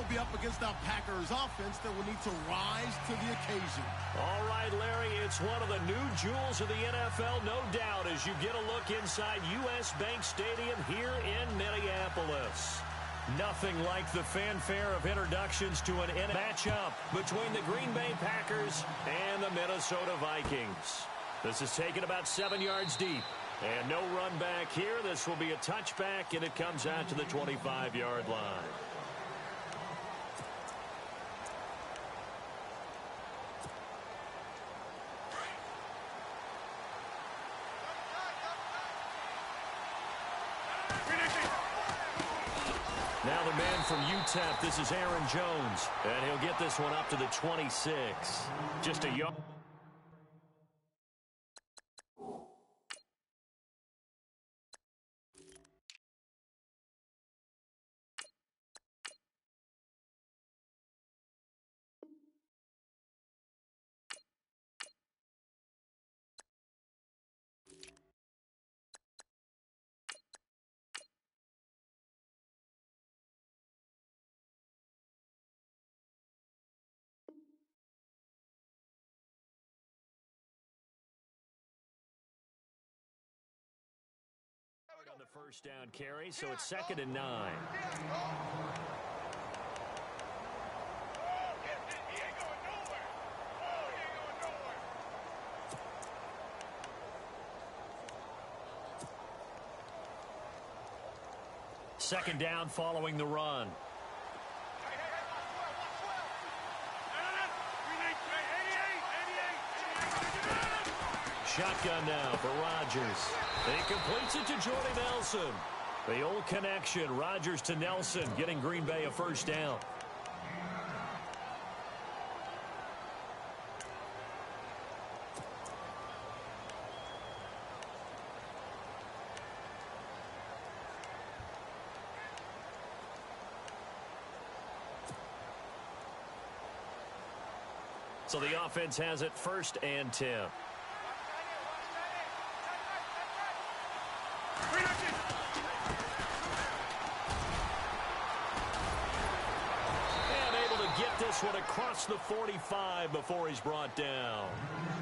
they'll be up against a Packers offense that will need to rise to the occasion. All right, Larry, it's one of the new jewels of the NFL, no doubt, as you get a look inside U.S. Bank Stadium here in Minneapolis. Nothing like the fanfare of introductions to an matchup between the Green Bay Packers and the Minnesota Vikings. This is taken about 7 yards deep. And no run back here. This will be a touchback, and it comes out to the 25-yard line. Now the man from UTEP, this is Aaron Jones. And he'll get this one up to the 26. Just a yard. On the first down carry, so it's 2nd and 9. Second down following the run. Shotgun now for Rodgers. He completes it to Jordy Nelson. The old connection, Rodgers to Nelson, getting Green Bay a first down. So the offense has it 1st and 10. This one across the 45 before he's brought down.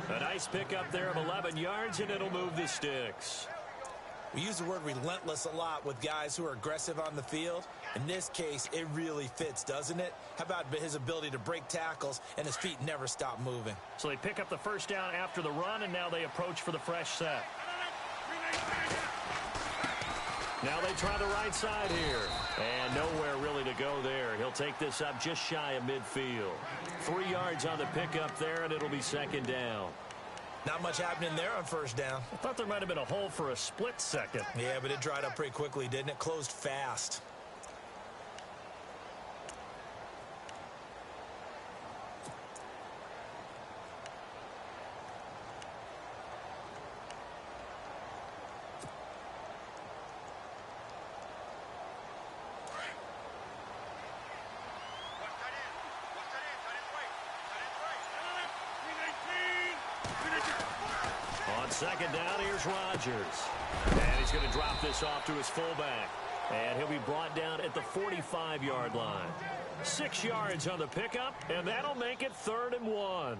A nice pickup there of 11 yards, and it'll move the sticks. We use the word relentless a lot with guys who are aggressive on the field. In this case, it really fits, doesn't it? How about his ability to break tackles, and his feet never stop moving? So they pick up the first down after the run, and now they approach for the fresh set. Now they try the right side here. And nowhere really to go there. He'll take this up just shy of midfield. 3 yards on the pickup there, and it'll be 2nd down. Not much happening there on first down. I thought there might have been a hole for a split second. Yeah, but it dried up pretty quickly, didn't it? Closed fast. Second down, here's Rodgers. And he's going to drop this off to his fullback. And he'll be brought down at the 45-yard line. 6 yards on the pickup, and that'll make it 3rd and 1.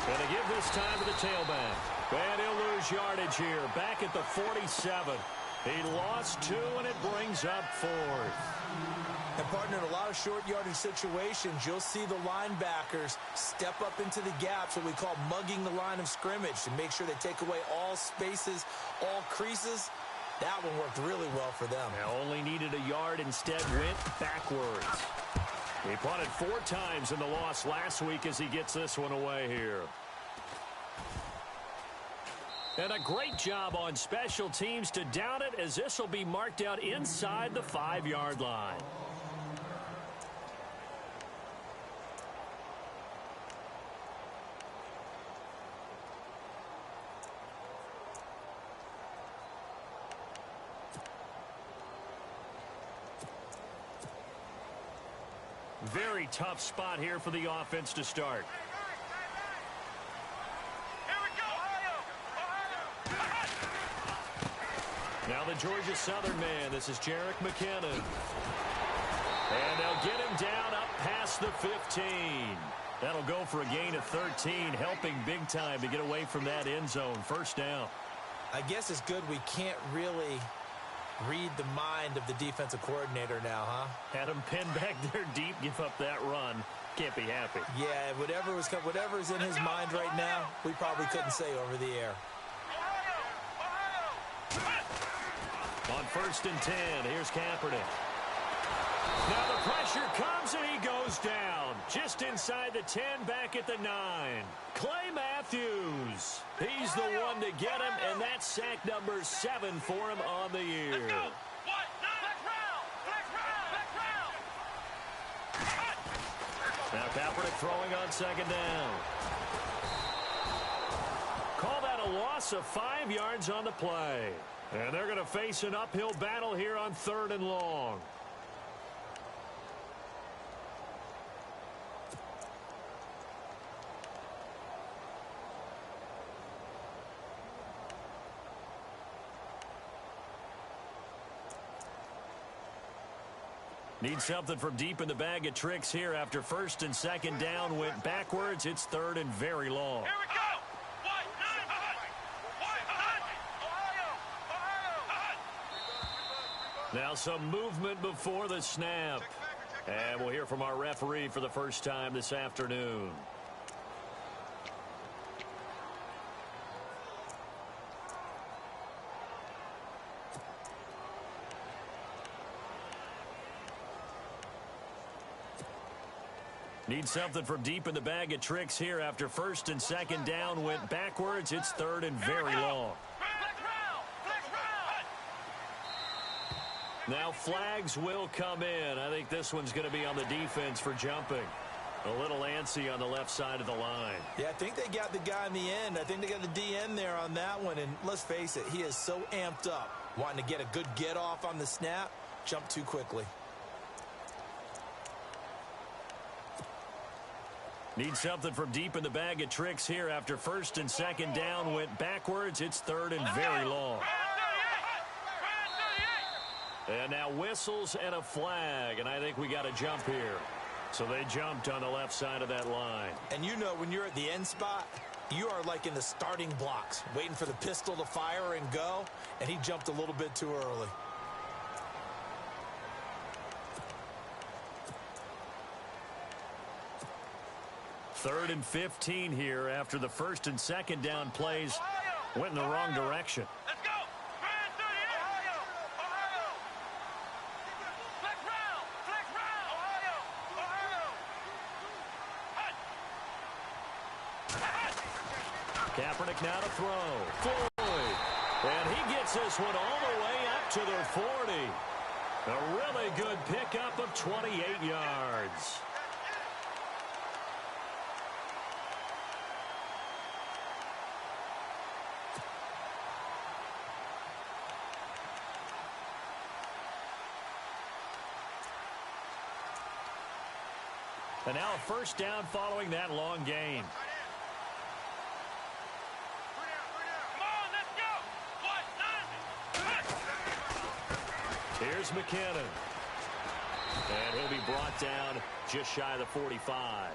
Going to give this time to the tailback. And he'll lose yardage here, back at the 47. He lost 2, and it brings up 4th. And, partner, in a lot of short yardage situations, you'll see the linebackers step up into the gaps, what we call mugging the line of scrimmage, to make sure they take away all spaces, all creases. That one worked really well for them. Now only needed a yard, instead went backwards. He punted 4 times in the loss last week as he gets this one away here. And a great job on special teams to down it, as this will be marked out inside the 5-yard line. very tough spot here for the offense to start. Now the Georgia Southern man. This is Jerick McKinnon. And they'll get him down up past the 15. That'll go for a gain of 13, helping big time to get away from that end zone. First down. I guess it's good we can't really read the mind of the defensive coordinator now, huh? Had him pinned back there deep, give up that run. Can't be happy. Yeah, whatever's in his mind right now, we probably couldn't say over the air. On 1st and 10, here's Kaepernick. Now the pressure comes and he goes down. Just inside the 10, back at the 9. Clay Matthews. He's the one to get him, and that's sack number 7 for him on the year. Now Kaepernick throwing on 2nd down. Call that a loss of 5 yards on the play. And they're going to face an uphill battle here on 3rd and long. Need something from deep in the bag of tricks here after 1st and 2nd down went backwards. It's 3rd and very long. Here we go. Now some movement before the snap. And we'll hear from our referee for the first time this afternoon. Need something from deep in the bag of tricks here after 1st and 2nd down went backwards. It's 3rd and very long. Now flags will come in. I think this one's going to be on the defense for jumping. A little antsy on the left side of the line. Yeah, I think they got the guy in the end. I think they got the DN there on that one. And let's face it, he is so amped up, wanting to get a good get off on the snap, jump too quickly. Need something from deep in the bag of tricks here after 1st and 2nd down went backwards. It's 3rd and very long. And now whistles and a flag, and I think we got a jump here. So they jumped on the left side of that line. And you know when you're at the end spot, you are like in the starting blocks, waiting for the pistol to fire and go, and he jumped a little bit too early. Third and 15 here after the 1st and 2nd down plays went in the wrong direction. Let's go. Kaepernick now to throw. Floyd. And he gets this one all the way up to the 40. A really good pickup of 28 yards. And now a first down following that long gain. Here's McKinnon. And he'll be brought down just shy of the 45.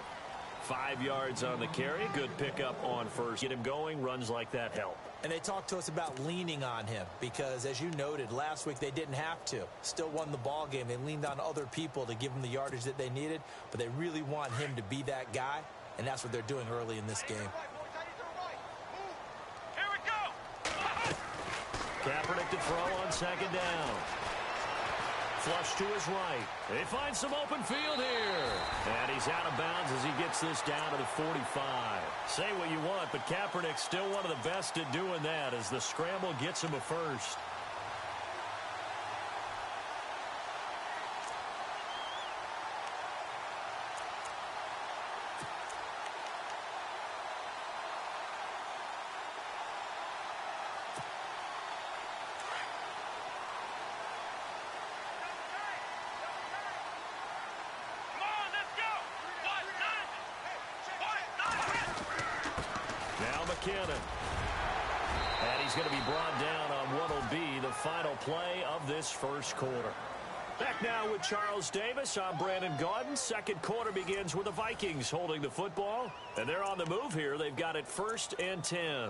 5 yards on the carry. Good pickup on first. Get him going. Runs like that help. And they talked to us about leaning on him because, as you noted, last week they didn't have to. Still won the ball game. They leaned on other people to give them the yardage that they needed, but they really want him to be that guy, and that's what they're doing early in this game. Here we go. Kaepernick to throw on 2nd down. Flush to his right. They find some open field here. And he's out of bounds as he gets this down to the 45. Say what you want, but Kaepernick's still one of the best at doing that as the scramble gets him a first. Come on, let's McKinnon. And he's going to be brought down on what will be the final play of this first quarter. Back now with Charles Davis. I'm Brandon Gaudin. Second quarter begins with the Vikings holding the football. And they're on the move here. They've got it 1st and 10.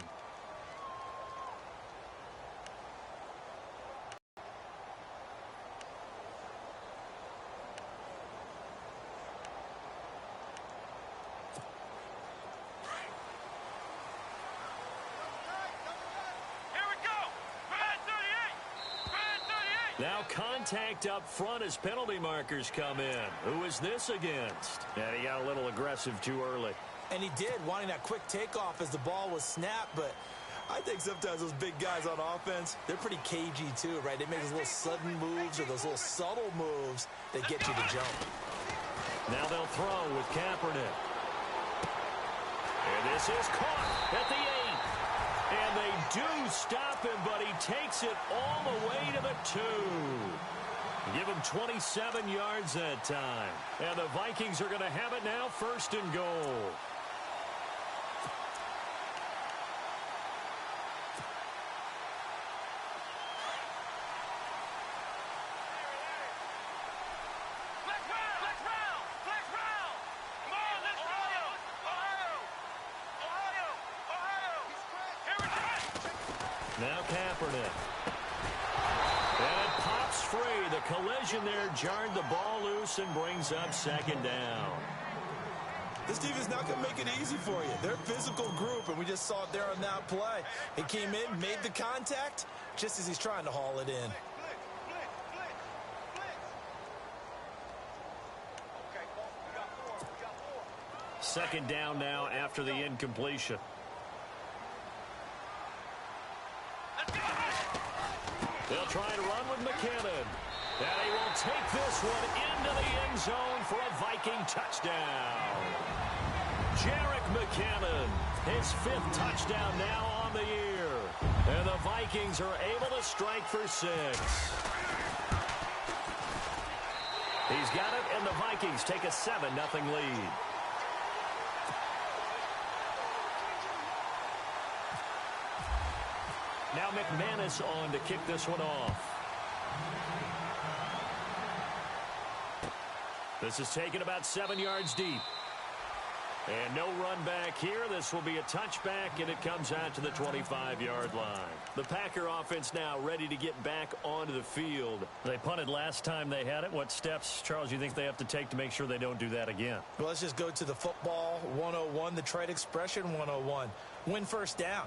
Now contact up front as penalty markers come in. Who is this against? And he got a little aggressive too early. And he did, wanting that quick takeoff as the ball was snapped. But I think sometimes those big guys on offense, they're pretty cagey too, right? They make those little sudden moves or those little subtle moves that get you to jump. Now they'll throw with Kaepernick. And this is caught at the 8. And they do stop him, but he takes it all the way to the 2. Give him 27 yards that time. And the Vikings are going to have it now, 1st and goal. Now Kaepernick. And it pops free. The collision there jarred the ball loose and brings up 2nd down. This defense not going to make it easy for you. They're a physical group, and we just saw it there on that play. He came in, made the contact, just as he's trying to haul it in. Second down now after the incompletion. They'll try to run with McKinnon. And he will take this one into the end zone for a Viking touchdown. Jerick McKinnon, his 5th touchdown now on the year. And the Vikings are able to strike for 6. He's got it, and the Vikings take a 7-0 lead. Now McManus on to kick this one off. This is taken about 7 yards deep. And no run back here. This will be a touchback, and it comes out to the 25-yard line. The Packer offense now ready to get back onto the field. They punted last time they had it. What steps, Charles, do you think they have to take to make sure they don't do that again? Well, let's just go to the football 101, the trade expression 101. Win first down.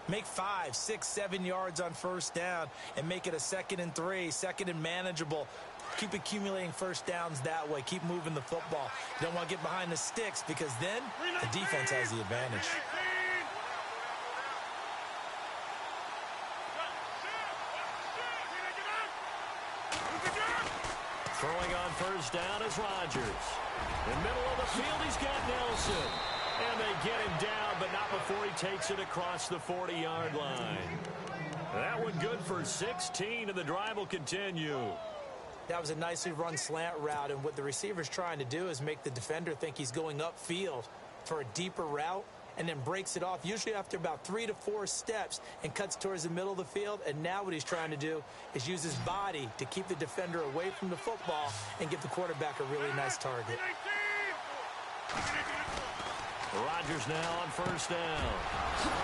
Make 5, 6, 7 yards on first down and make it a 2nd and 3, 2nd and manageable. Keep accumulating first downs that way. Keep moving the football. You don't want to get behind the sticks because then the defense has the advantage. Throwing on first down is Rodgers. In the middle of the field, he's got Nelson. And they get him down, but not before he takes it across the 40-yard line. That one good for 16, and the drive will continue. That was a nicely run slant route, and what the receiver's trying to do is make the defender think he's going upfield for a deeper route, and then breaks it off, usually after about 3 to 4 steps, and cuts towards the middle of the field. And now what he's trying to do is use his body to keep the defender away from the football and give the quarterback a really nice target. Rodgers now on first down.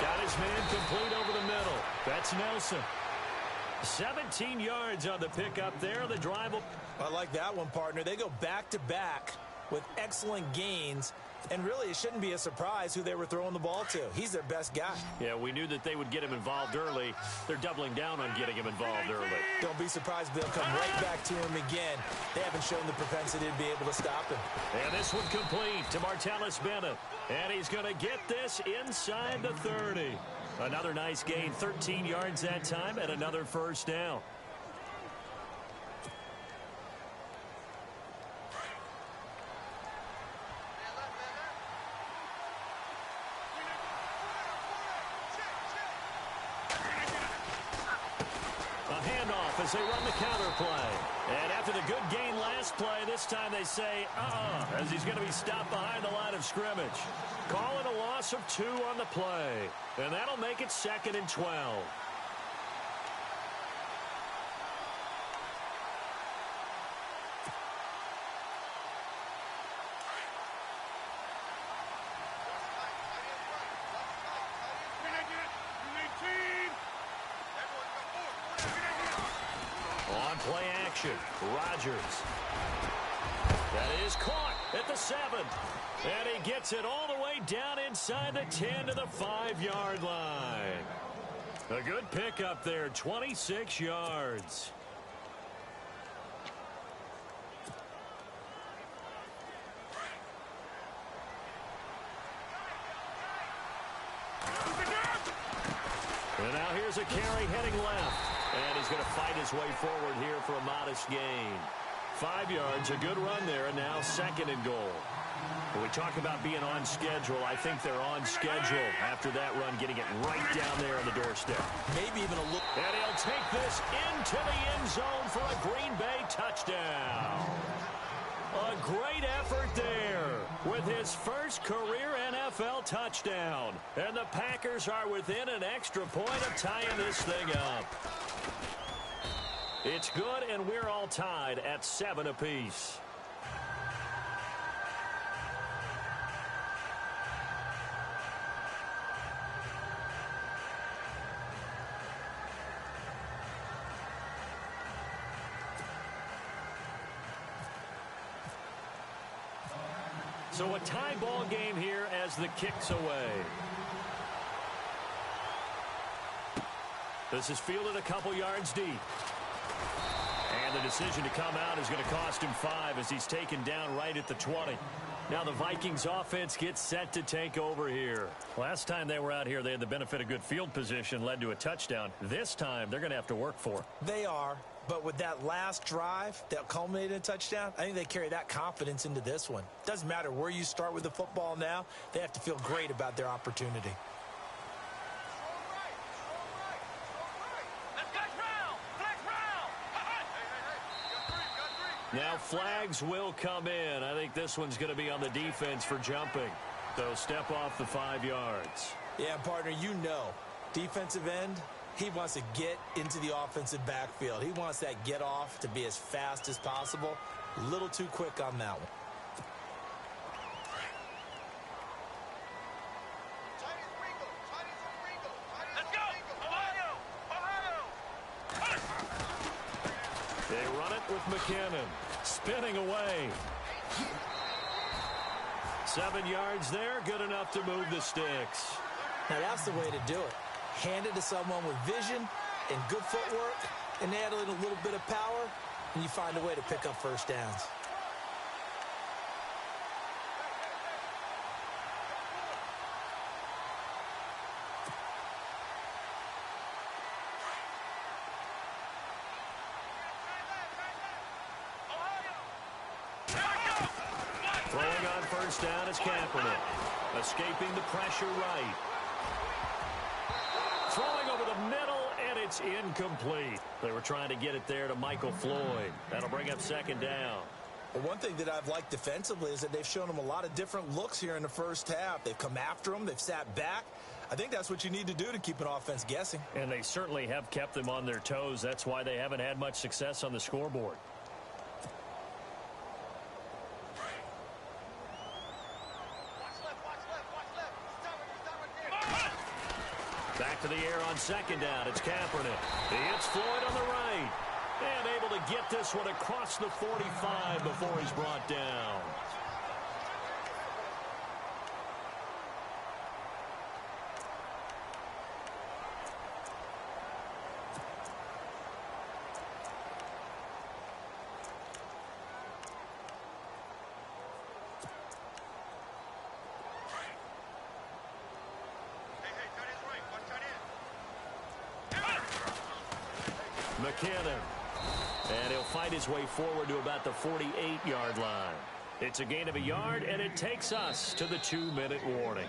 Got his man complete over the middle. That's Nelson. 17 yards on the pickup there. The drive will... I like that one, partner. They go back-to-back with excellent gains. And really, it shouldn't be a surprise who they were throwing the ball to. He's their best guy. Yeah, we knew that they would get him involved early. They're doubling down on getting him involved early. Don't be surprised if they'll come right back to him again. They haven't shown the propensity to be able to stop him. And this one complete to Martellus Bennett. And he's going to get this inside the 30. Another nice gain, 13 yards that time, and another first down. As they run the counter play. And after the good gain last play, this time they say, as he's going to be stopped behind the line of scrimmage. Call it a loss. loss of 2 on the play. And that'll make it 2nd and 12. On play action, Rodgers. That is caught at the 7. And he gets it all the way down inside the 10 to the 5-yard line. A good pickup there, 26 yards. And now here's a carry heading left. And he's going to fight his way forward here for a modest gain. 5 yards, a good run there, and now 2nd and goal. When we talk about being on schedule, I think they're on schedule after that run, getting it right down there on the doorstep. Maybe even a look. And he'll take this into the end zone for a Green Bay touchdown. A great effort there with his first career NFL touchdown. And the Packers are within an extra point of tying this thing up. It's good, and we're all tied at 7 apiece. So a tie ball game here as the kick's away. This is fielded a couple yards deep. And the decision to come out is going to cost him 5 as he's taken down right at the 20. Now the Vikings offense gets set to take over here. Last time they were out here, they had the benefit of good field position, led to a touchdown. This time, they're going to have to work for it. They are, but with that last drive that culminated in a touchdown, I think they carry that confidence into this one. Doesn't matter where you start with the football now, they have to feel great about their opportunity. Now flags will come in. I think this one's going to be on the defense for jumping. So step off the 5 yards. Yeah, partner, you know, defensive end, he wants to get into the offensive backfield. He wants that get off to be as fast as possible. A little too quick on that one. Let's go! Ohio! They run it with McKinnon. Spinning away. 7 yards there. Good enough to move the sticks. Now that's the way to do it. Hand it to someone with vision and good footwork, and add in a little bit of power, and you find a way to pick up first downs. Throwing on first down is Kaepernick. Escaping the pressure right. Throwing over the middle, and it's incomplete. They were trying to get it there to Michael Floyd. That'll bring up second down. Well, one thing that I've liked defensively is that they've shown them a lot of different looks here in the first half. They've come after them. They've sat back. I think that's what you need to do to keep an offense guessing. And they certainly have kept them on their toes. That's why they haven't had much success on the scoreboard. Back to the air on second down. It's Kaepernick. It's Floyd on the right. And able to get this one across the 45 before he's brought down. McKinnon. And he'll fight his way forward to about the 48-yard line. It's a gain of a yard, and it takes us to the 2-minute warning.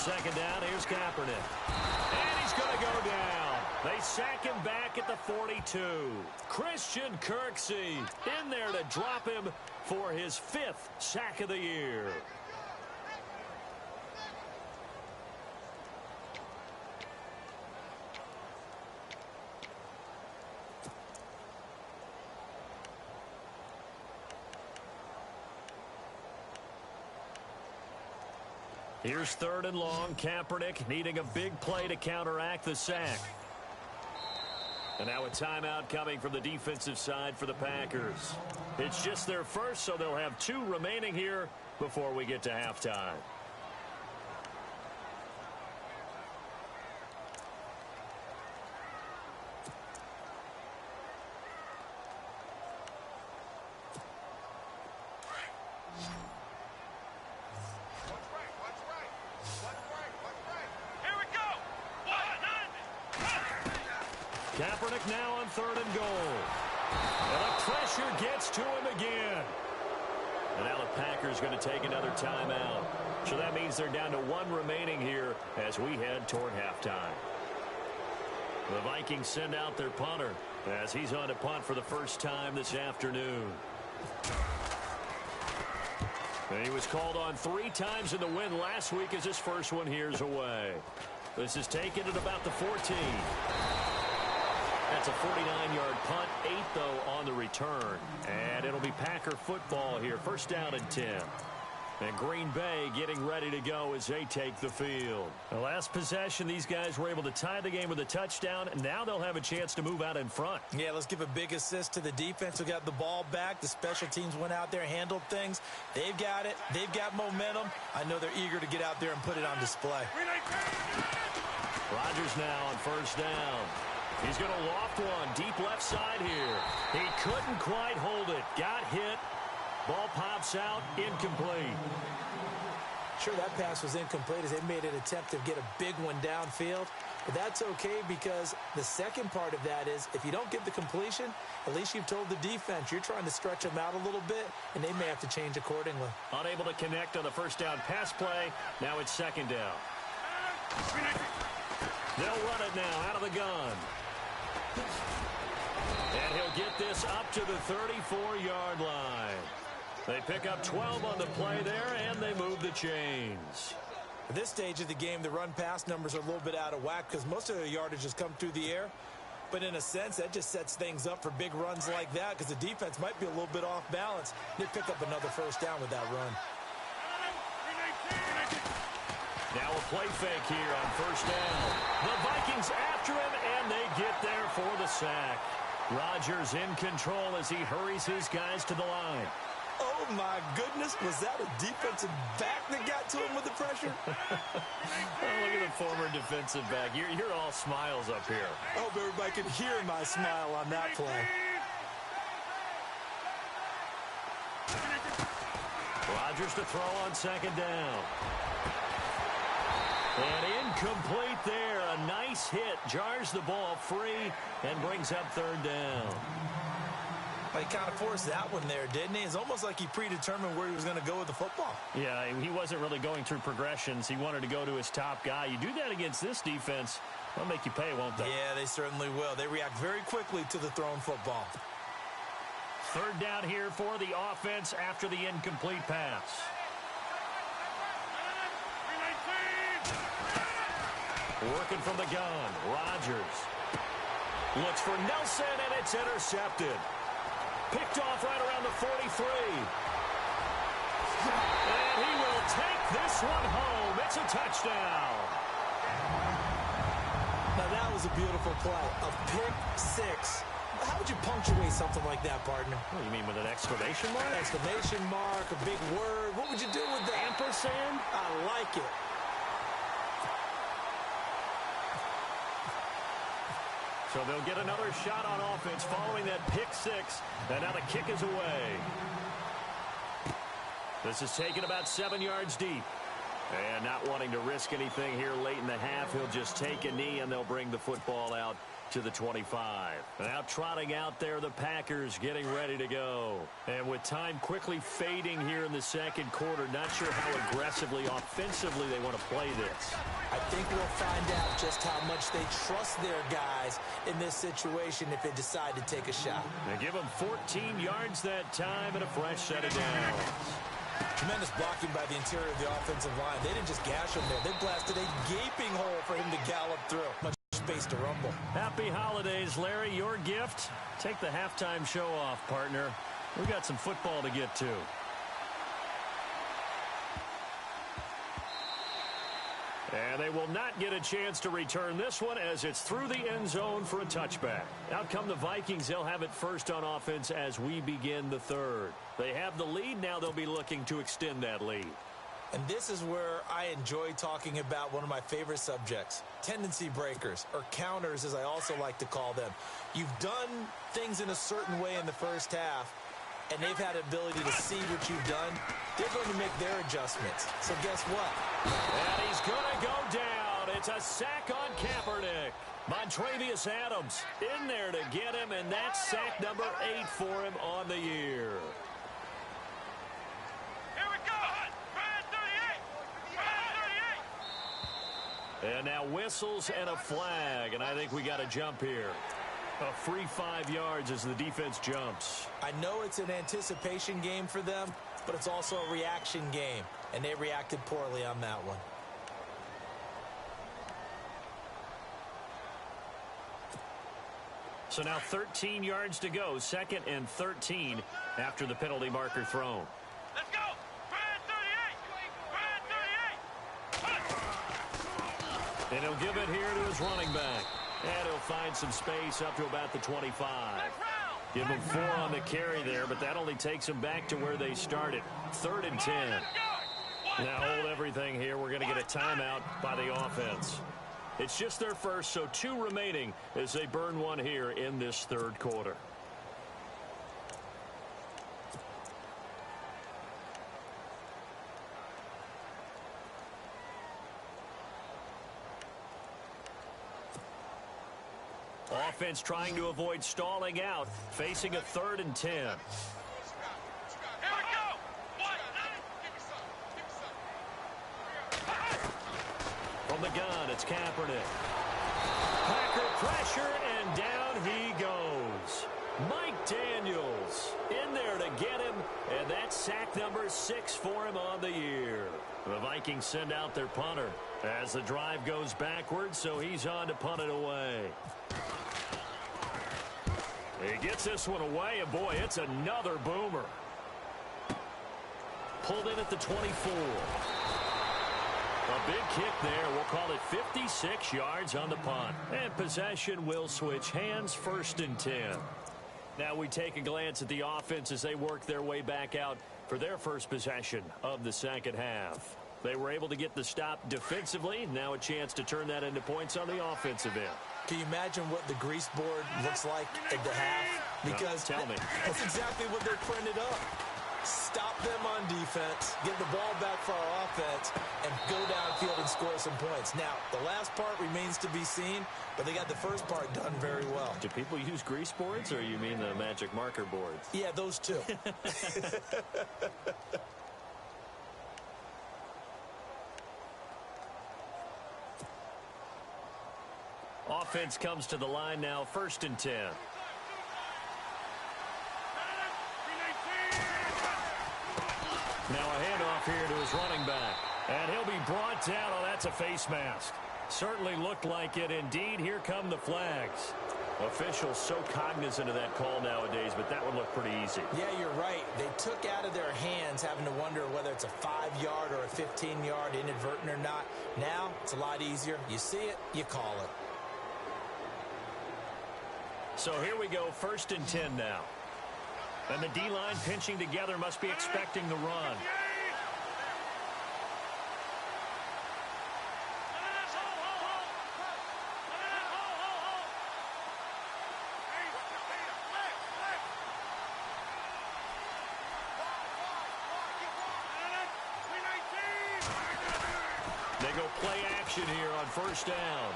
second down, here's Kaepernick. And he's going to go down. They sack him back at the 42. Christian Kirksey in there to drop him for his 5th sack of the year. Here's 3rd and long. Kaepernick needing a big play to counteract the sack. And now a timeout coming from the defensive side for the Packers. It's just their first, so they'll have 2 remaining here before we get to halftime. Kaepernick now on 3rd and goal. And the pressure gets to him again. And now the Packers going to take another timeout. So that means they're down to 1 remaining here as we head toward halftime. The Vikings send out their punter as he's on to punt for the first time this afternoon. And he was called on 3 times in the win last week as his first one here's away. This is taken at about the 14. That's a 49-yard punt, 8, though, on the return. And it'll be Packer football here. First down and 10. And Green Bay getting ready to go as they take the field. The last possession, these guys were able to tie the game with a touchdown. And now they'll have a chance to move out in front. Yeah, let's give a big assist to the defense who got the ball back. The special teams went out there, handled things. They've got it. They've got momentum. I know they're eager to get out there and put it on display. Rodgers now on first down. He's going to loft one deep left side here. He couldn't quite hold it. Got hit. Ball pops out. Incomplete. Sure, that pass was incomplete as they made an attempt to get a big one downfield. But that's okay because the second part of that is if you don't get the completion, at least you've told the defense you're trying to stretch them out a little bit, and they may have to change accordingly. Unable to connect on the first down pass play. Now it's second down. They'll run it now out of the gun. And he'll get this up to the 34-yard line. They pick up 12 on the play there, and they move the chains. At this stage of the game, the run-pass numbers are a little bit out of whack because most of the yardage has come through the air. But in a sense, that just sets things up for big runs like that because the defense might be a little bit off balance. They pick up another first down with that run. Now a play fake here on first down. The Vikings after him, and they get there for the sack. Rodgers in control as he hurries his guys to the line. Oh, my goodness. Was that a defensive back that got to him with the pressure? Oh, look at the former defensive back. You're all smiles up here. I hope everybody can hear my smile on that play. Rodgers to throw on second down. And incomplete there. A nice hit. Jars the ball free and brings up third down. He kind of forced that one there, didn't he? It's almost like he predetermined where he was going to go with the football. Yeah, he wasn't really going through progressions. He wanted to go to his top guy. You do that against this defense, they'll make you pay, won't they? Yeah, they certainly will. They react very quickly to the thrown football. Third down here for the offense after the incomplete pass. Working from the gun, Rodgers looks for Nelson, and it's intercepted. Picked off right around the 43. And he will take this one home. It's a touchdown. Now that was a beautiful play. A pick six. How would you punctuate something like that, partner? What do you mean, with an exclamation mark? Exclamation mark, a big word. What would you do with that? Ampersand? I like it. So they'll get another shot on offense following that pick six. And now the kick is away. This is taken about 7 yards deep. And not wanting to risk anything here late in the half, he'll just take a knee and they'll bring the football out to the 25. Now trotting out there, the Packers getting ready to go. And with time quickly fading here in the second quarter, not sure how aggressively, offensively they want to play this. I think we'll find out just how much they trust their guys in this situation if they decide to take a shot. They give them 14 yards that time and a fresh set of downs. Tremendous blocking by the interior of the offensive line. They didn't just gash him there. They blasted a gaping hole for him to gallop through. Much space to rumble. Happy holidays, Larry. Your gift. Take the halftime show off, partner. We got some football to get to. And they will not get a chance to return this one as it's through the end zone for a touchback. Out come the Vikings. They'll have it first on offense as we begin the third. They have the lead. Now they'll be looking to extend that lead. And this is where I enjoy talking about one of my favorite subjects, tendency breakers, or counters as I also like to call them. You've done things in a certain way in the first half, and they've had the ability to see what you've done. They're going to make their adjustments. So guess what? And he's going to go down. It's a sack on Kaepernick. Montravius Adams in there to get him, and that's sack number 8 for him on the year. Here we go. Brad 38. Brad 38. And now whistles and a flag, and I think we got a jump here. A free 5 yards as the defense jumps. I know it's an anticipation game for them, but it's also a reaction game, and they reacted poorly on that one. So now 13 yards to go, 2nd and 13 after the penalty marker thrown. Let's go. Brad 38. And he'll give it here to his running back. And he'll find some space up to about the 25. Give him 4 on the carry there, but that only takes them back to where they started. 3rd and 10. Now hold everything here. We're going to get a timeout by the offense. It's just their first, so 2 remaining as they burn one here in this third quarter. Offense trying to avoid stalling out, facing a 3rd and 10. Here we go. From the gun, it's Kaepernick. Packer pressure, and down he goes. Mike Daniels in there to get him, and that's sack number 6 for him on the year. The Vikings send out their punter as the drive goes backwards, so he's on to punt it away. He gets this one away, and boy, it's another boomer. Pulled in at the 24. A big kick there. We'll call it 56 yards on the punt. And possession will switch hands, 1st and 10. Now we take a glance at the offense as they work their way back out for their first possession of the second half. They were able to get the stop defensively. Now a chance to turn that into points on the offensive end. Can you imagine what the grease board looks like at the half? Because tell me. That's exactly what they're printed up. Stop them on defense, get the ball back for our offense, and go downfield and score some points. Now, the last part remains to be seen, but they got the first part done very well. Do people use grease boards, or you mean the magic marker boards? Yeah, those two. Offense comes to the line now, 1st and 10. Now a handoff here to his running back. And he'll be brought down. Oh, that's a face mask. Certainly looked like it. Indeed, here come the flags. Officials so cognizant of that call nowadays, but that would look pretty easy. Yeah, you're right. They took out of their hands having to wonder whether it's a 5-yard or a 15-yard inadvertent or not. Now, it's a lot easier. You see it, you call it. So here we go, 1st and 10 now. And the D-line pinching together, must be expecting the run. They go play action here on 1st down.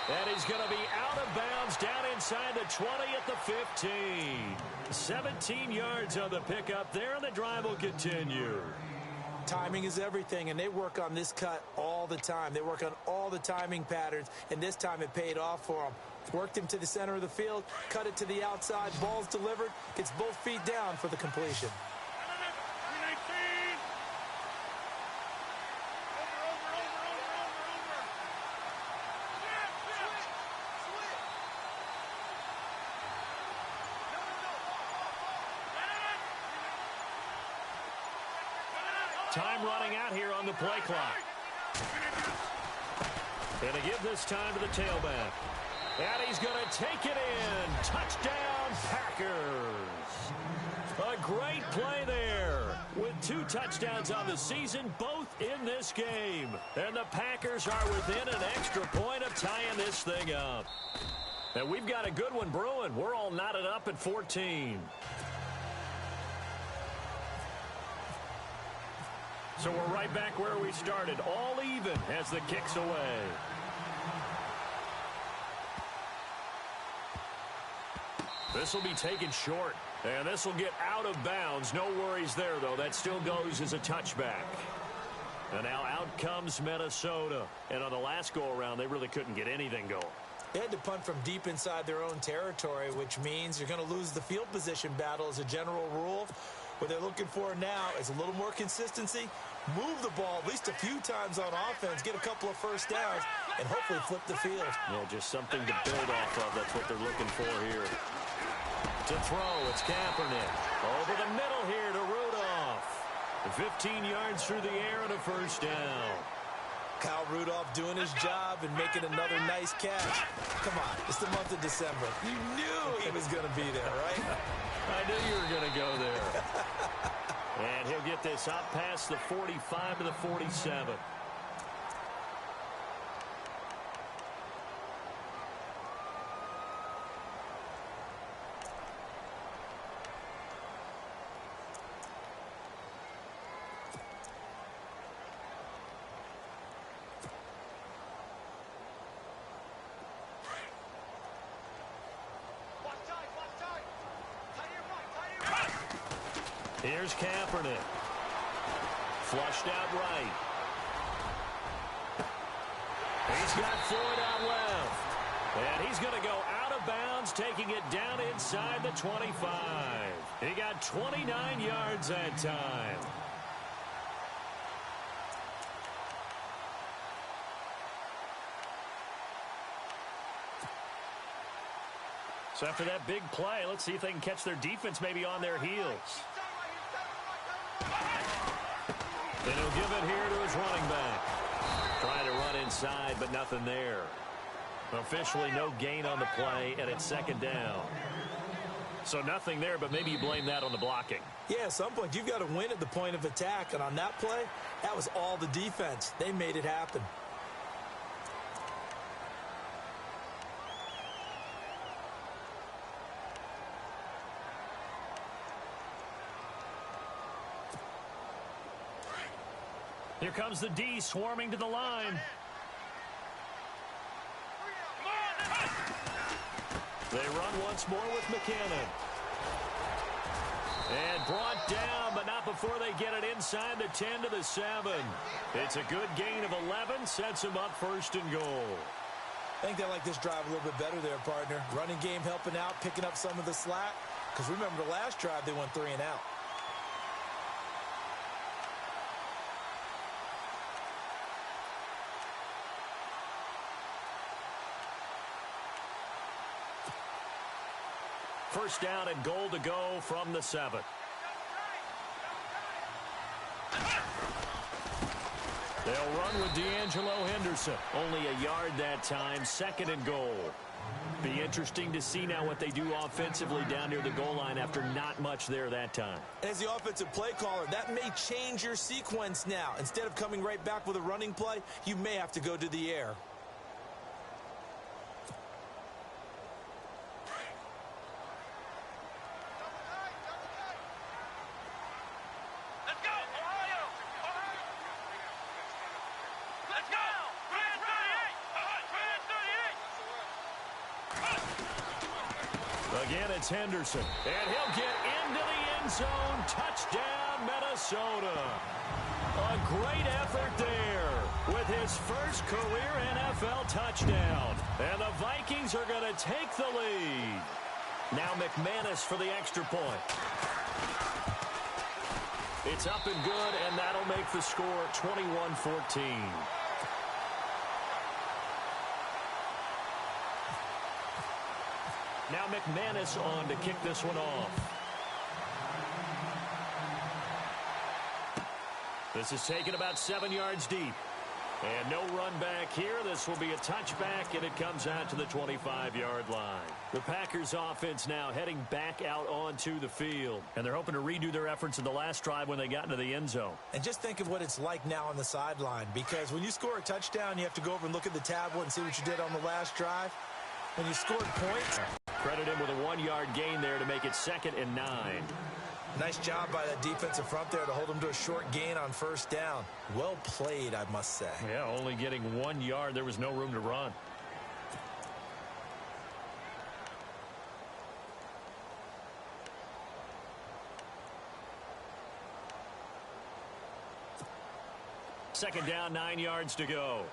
And he's going to be out of bounds down inside the 20 at the 15. 17 yards on the pickup there, and the drive will continue. Timing is everything, and they work on this cut all the time. They work on all the timing patterns, and this time it paid off for them. Worked him to the center of the field, cut it to the outside, ball's delivered, gets both feet down for the completion. Time running out here on the play clock. Going to give this time to the tailback. And he's going to take it in. Touchdown, Packers. A great play there with 2 touchdowns on the season, both in this game. And the Packers are within an extra point of tying this thing up. And we've got a good one brewing. We're all knotted up at 14. So we're right back where we started, all even as the kick's away. This will be taken short, and this will get out of bounds. No worries there, though. That still goes as a touchback. And now out comes Minnesota. And on the last go-around, they really couldn't get anything going. They had to punt from deep inside their own territory, which means you're going to lose the field position battle as a general rule. What they're looking for now is a little more consistency, move the ball at least a few times on offense, get a couple of first downs, and hopefully flip the field. Yeah, just something to build off of. That's what they're looking for here. To throw, it's Kaepernick. Over the middle here to Rudolph. 15 yards through the air and a first down. Kyle Rudolph doing his job and making another nice catch. Come on, it's the month of December. You knew he was going to be there, right? I knew you were going to go there. And he'll get this up past the 45 to the 47. Here's Kaepernick. Flushed out right. He's got Floyd out left. And he's going to go out of bounds, taking it down inside the 25. He got 29 yards that time. So after that big play, let's see if they can catch their defense maybe on their heels. And he'll give it here to his running back. Trying to run inside, but nothing there. Officially no gain on the play, and it's second down. So nothing there, but maybe you blame that on the blocking. Yeah, at some point you've got to win at the point of attack, and on that play, that was all the defense. They made it happen. Here comes the D swarming to the line. They run once more with McKinnon. And brought down, but not before they get it inside the 10 to the 7. It's a good gain of 11, sets them up first and goal. I think they like this drive a little bit better there, partner. Running game helping out, picking up some of the slack. Because remember, the last drive they went 3 and out. First down and goal to go from the 7. They'll run with D'Angelo Henderson. Only a yard that time, second and goal. Be interesting to see now what they do offensively down near the goal line after not much there that time. As the offensive play caller, that may change your sequence now. Instead of coming right back with a running play, you may have to go to the air. it's Henderson. And he'll get into the end zone. Touchdown, Minnesota. A great effort there with his first career NFL touchdown. And the Vikings are going to take the lead. Now McManus for the extra point. It's up and good, and that'll make the score 21-14. Now McManus on to kick this one off. This is taken about 7 yards deep. And no run back here. This will be a touchback, and it comes out to the 25-yard line. The Packers offense now heading back out onto the field. And they're hoping to redo their efforts in the last drive when they got into the end zone. And just think of what it's like now on the sideline, because when you score a touchdown, you have to go over and look at the tablet and see what you did on the last drive. When you scored points. Credit him with a 1-yard gain there to make it 2nd and 9. Nice job by that defensive front there to hold him to a short gain on first down. Well played, I must say. Yeah, only getting 1 yard. There was no room to run. Second down, 9 yards to go.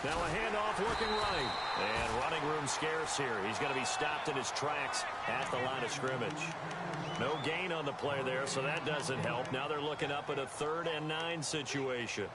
Now a handoff working right. And running room scarce here. He's going to be stopped in his tracks at the line of scrimmage. No gain on the play there, so that doesn't help. Now they're looking up at a 3rd and 9 situation.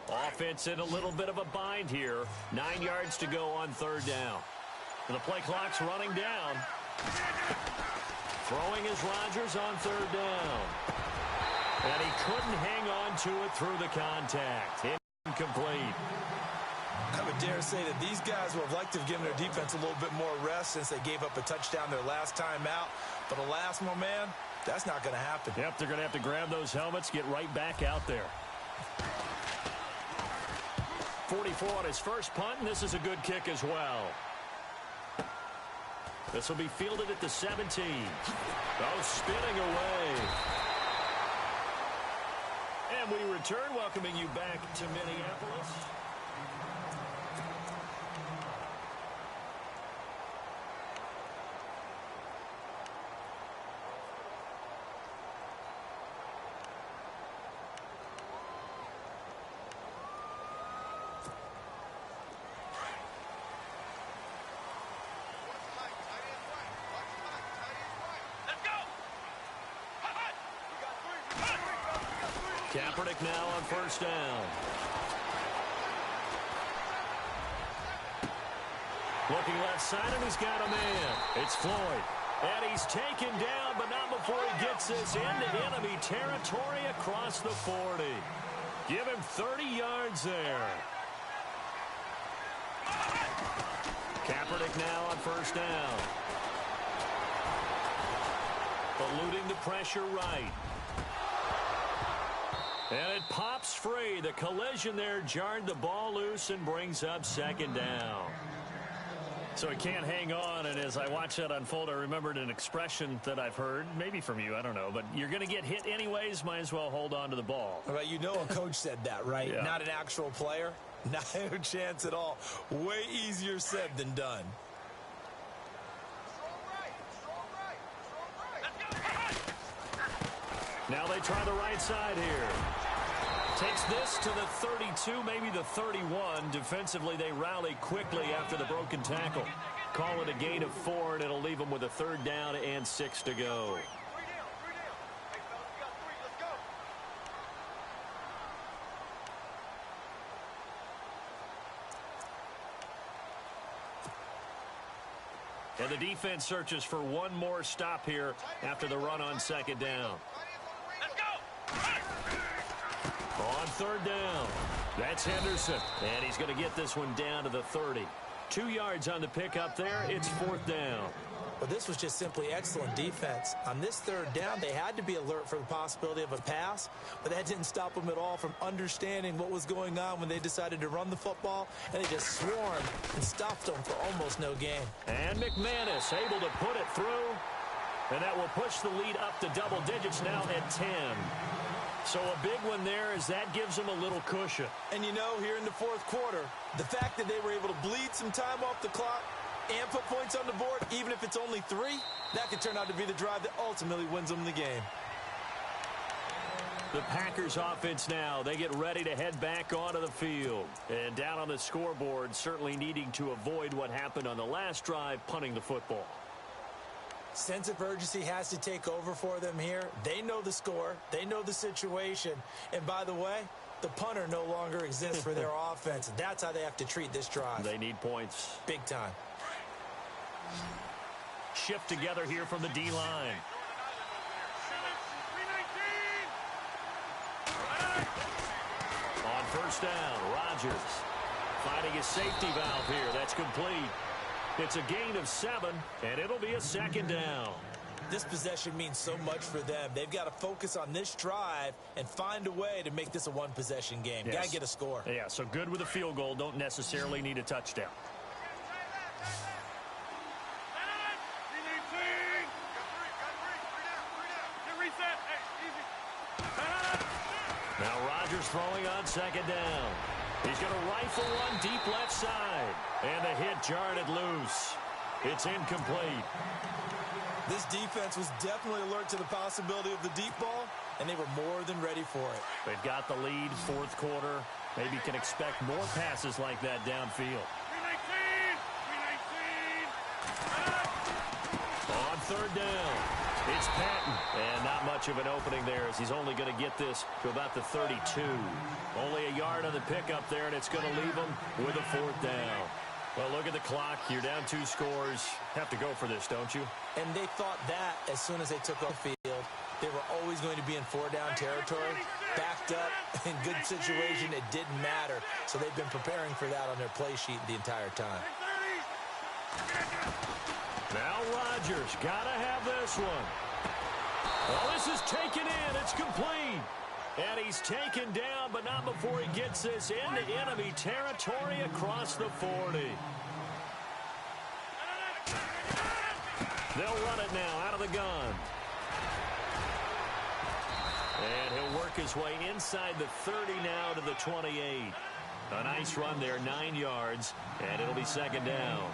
Offense in a little bit of a bind here. 9 yards to go on 3rd down. And the play clock's running down. Throwing is Rodgers on 3rd down. And he couldn't hang on to it through the contact. Incomplete. I would dare say that these guys would have liked to have given their defense a little bit more rest since they gave up a touchdown their last time out. But alas, my man, that's not going to happen. Yep, they're going to have to grab those helmets, get right back out there. 44 on his first punt, and this is a good kick as well. This will be fielded at the 17. Oh, spinning away. And we return, welcoming you back to Minneapolis. Kaepernick now on 1st down. Looking left side, and he's got a man. It's Floyd. And he's taken down, but not before he gets this into enemy territory across the 40. Give him 30 yards there. Kaepernick now on 1st down. Eluding the pressure right. And it pops free. The collision there jarred the ball loose and brings up 2nd down. So he can't hang on, and as I watch that unfold, I remembered an expression that I've heard, maybe from you, I don't know, but you're going to get hit anyways, might as well hold on to the ball. Well, you know a coach said that, right? Yeah. Not an actual player. Not a chance at all. Way easier said than done. Now they try the right side here. Takes this to the 32, maybe the 31. Defensively, they rally quickly after the broken tackle. Call it a gain of 4, and it'll leave them with a 3rd down and 6 to go. And the defense searches for one more stop here after the run on 2nd down. On 3rd down, that's Henderson. And he's going to get this one down to the 30. 2 yards on the pickup there. It's 4th down. Well, this was just simply excellent defense. On this third down, they had to be alert for the possibility of a pass, but that didn't stop them at all from understanding what was going on when they decided to run the football, and they just swarmed and stopped them for almost no gain. And McManus able to put it through, and that will push the lead up to double digits now at 10. So a big one there as that gives them a little cushion. And you know, here in the fourth quarter, the fact that they were able to bleed some time off the clock and put points on the board, even if it's only 3, that could turn out to be the drive that ultimately wins them the game. The Packers offense now, they get ready to head back onto the field. And down on the scoreboard, certainly needing to avoid what happened on the last drive, punting the football. Sense of urgency has to take over for them here. They know the score. They know the situation. And by the way, the punter no longer exists for their offense. That's how they have to treat this drive. They need points. Big time. Shift together here from the D-line. On first down, Rodgers finding his safety valve here. That's complete. It's a gain of 7, and it'll be a second down. This possession means so much for them. They've got to focus on this drive and find a way to make this a one-possession game. Yes. Got to get a score. Yeah, so good with a field goal. Don't necessarily need a touchdown. Now Rodgers throwing on second down. He's going to rifle one deep left side. And the hit jarred it loose. It's incomplete. This defense was definitely alert to the possibility of the deep ball, and they were more than ready for it. They've got the lead, fourth quarter. Maybe can expect more passes like that downfield. On third down, it's Patton. And not much of an opening there as he's only going to get this to about the 32. Only a yard on the pickup there, and it's going to leave him with a fourth down. Well, look at the clock. You're down 2 scores. Have to go for this, don't you? And they thought that as soon as they took off the field, they were always going to be in 4-down territory, backed up, in good situation. It didn't matter. So they've been preparing for that on their play sheet the entire time. Now Rodgers, gotta have this one. Well, this is taken in. It's complete. And he's taken down, but not before he gets this into enemy territory across the 40. They'll run it now out of the gun. And he'll work his way inside the 30 now to the 28. A nice run there, 9 yards, and it'll be second down.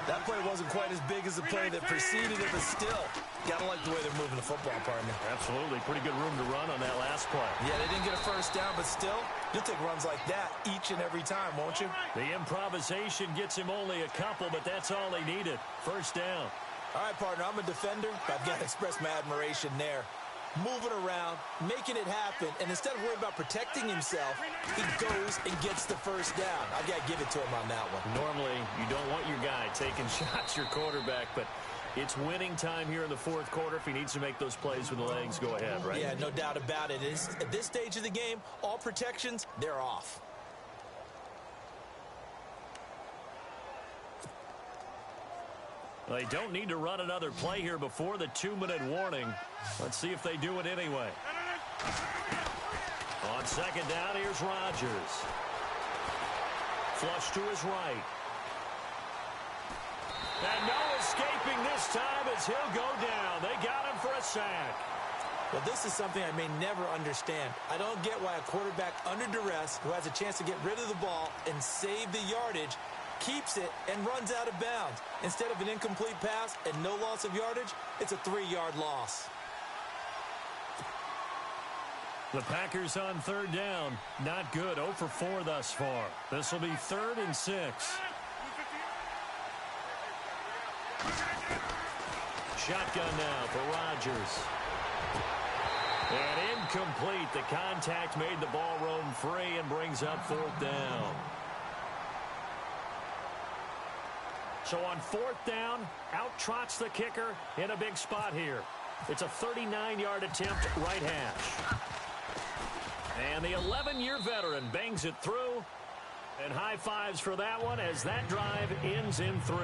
That play wasn't quite as big as the play that preceded it, but still, gotta like the way they're moving the football, partner. Absolutely. Pretty good room to run on that last play. Yeah, they didn't get a first down, but still, you'll take runs like that each and every time, won't you? The improvisation gets him only a couple, but that's all he needed. First down. All right, partner, I'm a defender, but I've got to express my admiration there. Moving around, making it happen, and instead of worrying about protecting himself, he goes and gets the first down. I've got to give it to him on that one. Normally, you don't want your guy taking shots, your quarterback, but it's winning time here in the fourth quarter. If he needs to make those plays with the legs, go ahead, right? Yeah, no doubt about it. At this stage of the game, all protections, they're off. They don't need to run another play here before the 2-minute warning. Let's see if they do it anyway. On second down, here's Rodgers. Flush to his right. And no escaping this time as he'll go down. They got him for a sack. Well, this is something I may never understand. I don't get why a quarterback under duress who has a chance to get rid of the ball and save the yardage keeps it and runs out of bounds. Instead of an incomplete pass and no loss of yardage, it's a 3-yard loss. The Packers on third down. Not good. 0 for 4 thus far. This will be 3rd and 6. Shotgun now for Rodgers. And incomplete. The contact made the ball roam free and brings up 4th down. So on 4th down, out trots the kicker in a big spot here. It's a 39-yard attempt, right hash. And the 11-year veteran bangs it through. And high fives for that one as that drive ends in 3.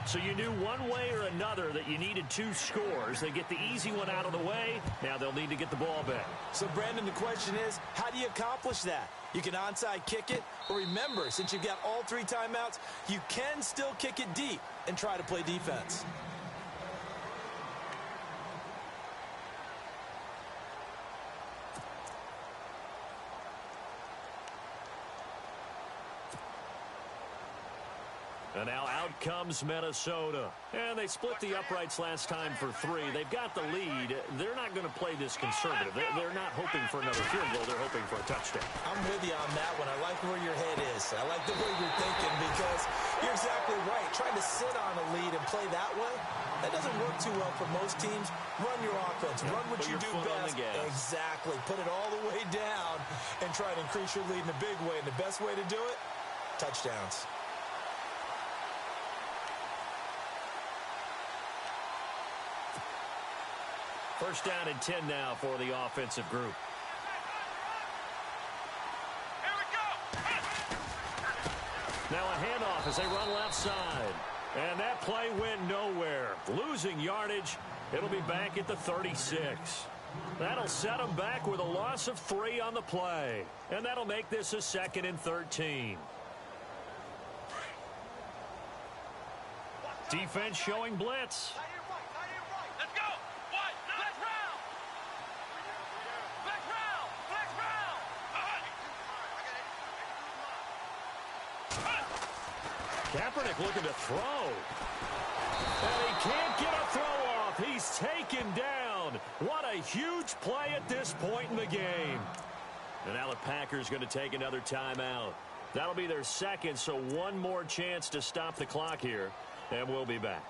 So you knew one way or another that you needed 2 scores. They get the easy one out of the way. Now they'll need to get the ball back. So, Brandon, the question is, how do you accomplish that? You can onside kick it, but remember, since you've got all 3 timeouts, you can still kick it deep and try to play defense. And now out comes Minnesota. And they split the uprights last time for 3. They've got the lead. They're not going to play this conservative. They're not hoping for another field goal. They're hoping for a touchdown. I'm with you on that one. I like where your head is. I like the way you're thinking because you're exactly right. Trying to sit on a lead and play that way, that doesn't work too well for most teams. Run your offense. Run what you do best. Exactly. Put it all the way down and try to increase your lead in a big way. And the best way to do it, touchdowns. First down and 10 now for the offensive group. Here we go. Now a handoff as they run left side. And that play went nowhere. Losing yardage. It'll be back at the 36. That'll set them back with a loss of 3 on the play. And that'll make this a 2nd and 13. Defense showing blitz. Let's go. What? Flex round. Flex round. Flex round. Kaepernick looking to throw. And he can't get a throw off. He's taken down. What a huge play at this point in the game. And now the Packers going to take another timeout. That'll be their 2nd, so one more chance to stop the clock here. And we'll be back.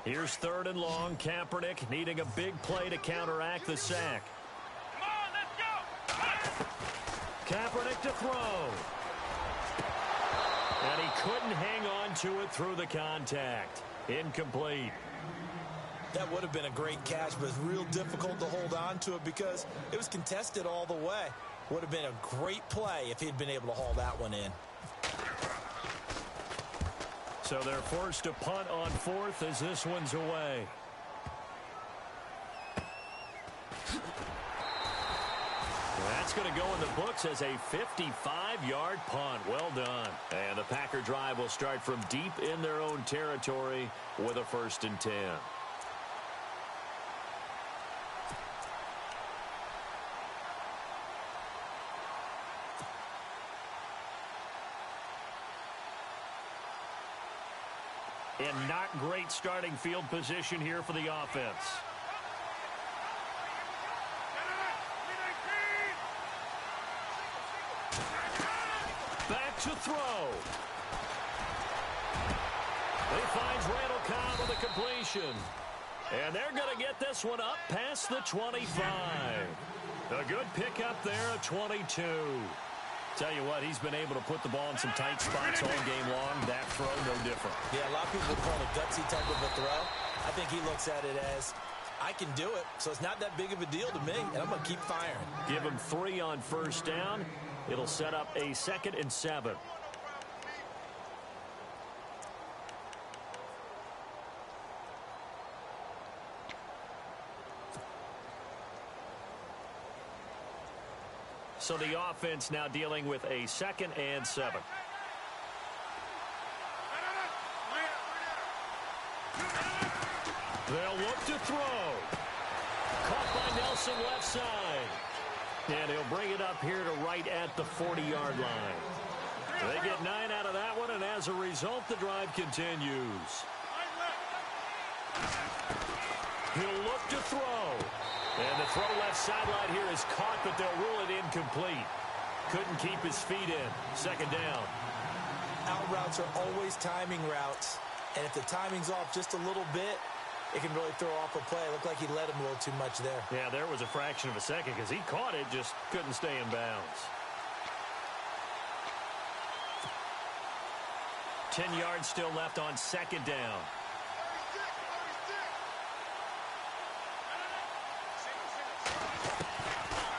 Here's 3rd and long. Kaepernick needing a big play to counteract the sack. Come on, let's go. Kaepernick to throw. And he couldn't hang on to it through the contact. Incomplete. That would have been a great catch, but it's real difficult to hold on to it because it was contested all the way. Would have been a great play if he'd been able to haul that one in. So they're forced to punt on 4th as this one's away. That's going to go in the books as a 55-yard punt. Well done. And the Packer drive will start from deep in their own territory with a 1st and 10. And not great starting field position here for the offense. Back to throw. He finds Randall Cobb with a completion. And they're going to get this one up past the 25. A good pickup there at 22. Tell you what, he's been able to put the ball in some tight spots all game long. That throw, no different. Yeah, a lot of people would call it a gutsy type of a throw. I think he looks at it as, I can do it, so it's not that big of a deal to me, and I'm going to keep firing. Give him 3 on 1st down. It'll set up a 2nd and 7. So the offense now dealing with a 2nd and 7. They'll look to throw. Caught by Nelson left side. And he'll bring it up here to right at the 40-yard line. They get 9 out of that one, and as a result, the drive continues. He'll look to throw. And the throw left sideline here is caught, but they'll rule it incomplete. Couldn't keep his feet in. 2nd down. Out routes are always timing routes. And if the timing's off just a little bit, it can really throw off a play. It looked like he led him a little too much there. Yeah, there was a fraction of a second because he caught it, just couldn't stay in bounds. 10 yards still left on 2nd down.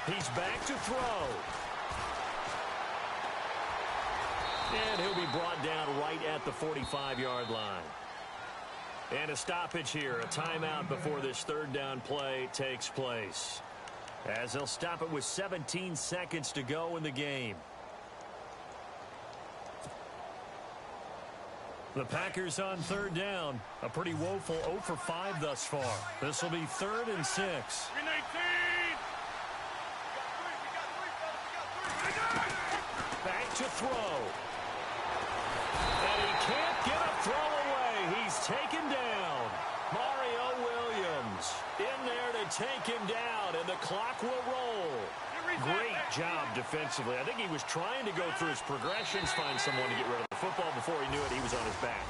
He's back to throw. And he'll be brought down right at the 45-yard line. And a stoppage here, a timeout before this third down play takes place. As they'll stop it with 17 seconds to go in the game. The Packers on third down. A pretty woeful 0 for 5 thus far. This will be 3rd and 6. Back to throw. And he can't get a throw away. He's taken down. Mario Williams in there to take him down, and the clock will roll. Great job defensively. I think he was trying to go through his progressions, find someone to get rid of the football. Before he knew it, he was on his back.